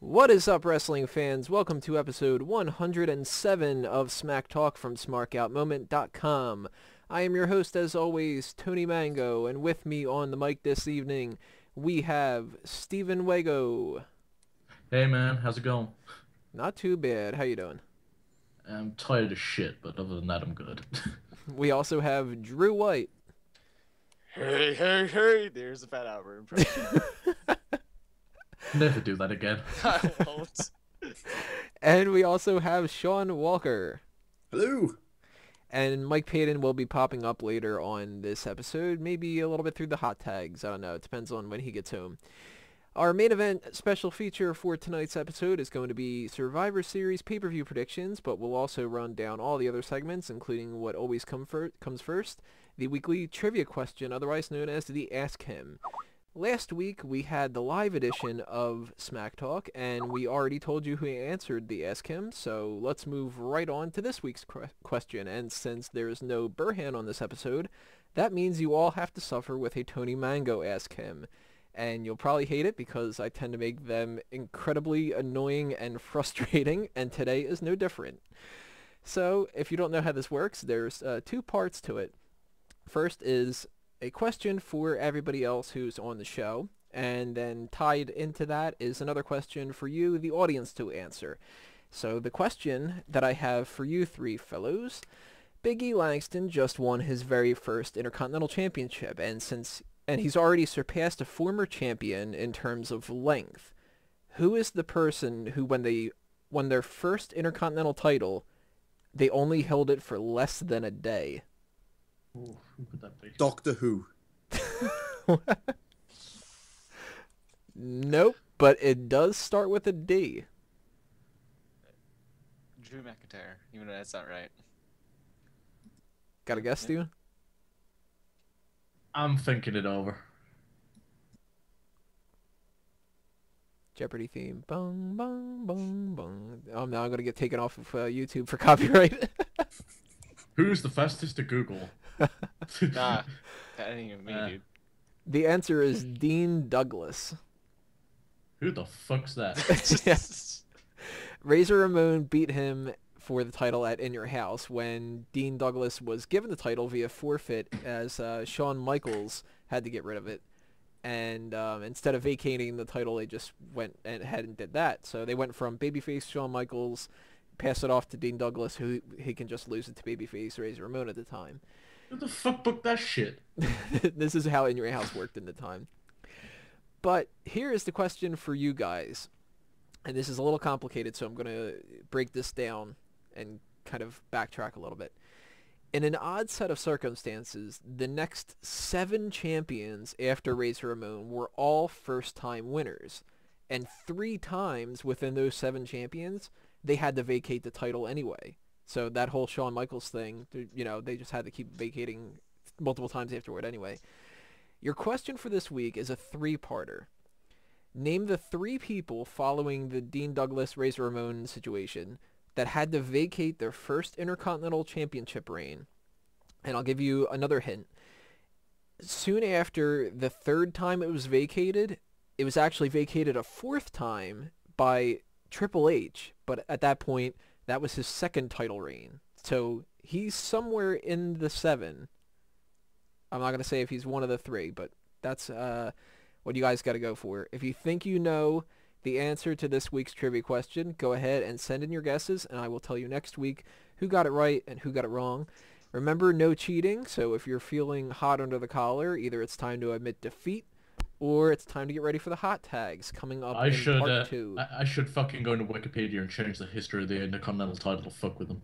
What is up, wrestling fans? Welcome to episode 107 of Smack Talk from SmarkOutMoment.com. I am your host, as always, Tony Mango, and with me on the mic this evening, we have Steven Wago. Hey man, how's it going? Not too bad. How you doing? I'm tired as shit, but other than that, I'm good. We also have Drew White. Hey, hey, hey! There's a Fat Albert impression. Never do that again. I won't. And we also have Sean Walker. Hello. And Mike Payton will be popping up later on this episode, maybe a little bit through the hot tags. I don't know. It depends on when he gets home. Our main event special feature for tonight's episode is going to be Survivor Series pay-per-view predictions, but we'll also run down all the other segments, including what always comes first, the weekly trivia question, otherwise known as the Ask Him. Last week, we had the live edition of Smack Talk, and we already told you who answered the Ask Him, so let's move right on to this week's question. And since there's no Burhan on this episode, that means you all have to suffer with a Tony Mango Ask Him. And you'll probably hate it because I tend to make them incredibly annoying and frustrating, and today is no different. So, if you don't know how this works, there's two parts to it. First is a question for everybody else who's on the show, and then tied into that is another question for you, the audience, to answer. So the question that I have for you three fellows: Big E Langston just won his very first Intercontinental Championship, and he's already surpassed a former champion in terms of length. Who is the person who, when they won their first Intercontinental title, they only held it for less than a day? Ooh, who could that be? Doctor Who. Nope, but it does start with a D. Drew McIntyre, even though that's not right. Got a guess, Steven? I'm thinking it over. Jeopardy theme. Bong, bong, bong, bong. Oh, now I'm going to get taken off of YouTube for copyright. Who's the fastest to Google? Nah, that ain't even me, dude. The answer is Dean Douglas. Who the fuck's that? Yes. Razor Ramon beat him for the title at In Your House when Dean Douglas was given the title via forfeit, as Shawn Michaels had to get rid of it. And instead of vacating the title, they just went ahead and did that. So they went from babyface Shawn Michaels, pass it off to Dean Douglas, who he can just lose it to babyface Razor Ramon at the time. Who the fuck booked that shit? This is how In Your House worked in the time. But here is the question for you guys. And this is a little complicated, so I'm going to break this down and kind of backtrack a little bit. In an odd set of circumstances, the next 7 champions after Razor Ramon were all first-time winners. And 3 times within those 7 champions, they had to vacate the title anyway. So that whole Shawn Michaels thing, you know, they just had to keep vacating multiple times afterward anyway. Your question for this week is a 3-parter. Name the 3 people following the Dean Douglas Razor Ramon situation that had to vacate their first Intercontinental Championship reign. And I'll give you another hint. Soon after the 3rd time it was vacated, it was actually vacated a 4th time by Triple H, but at that point, that was his 2nd title reign. So he's somewhere in the 7. I'm not going to say if he's one of the 3, but that's what you guys got to go for. If you think you know the answer to this week's trivia question, go ahead and send in your guesses, and I will tell you next week who got it right and who got it wrong. Remember, no cheating, so if you're feeling hot under the collar, either it's time to admit defeat, or it's time to get ready for the hot tags coming up in part 2. I should fucking go into Wikipedia and change the history of the Intercontinental title to fuck with them.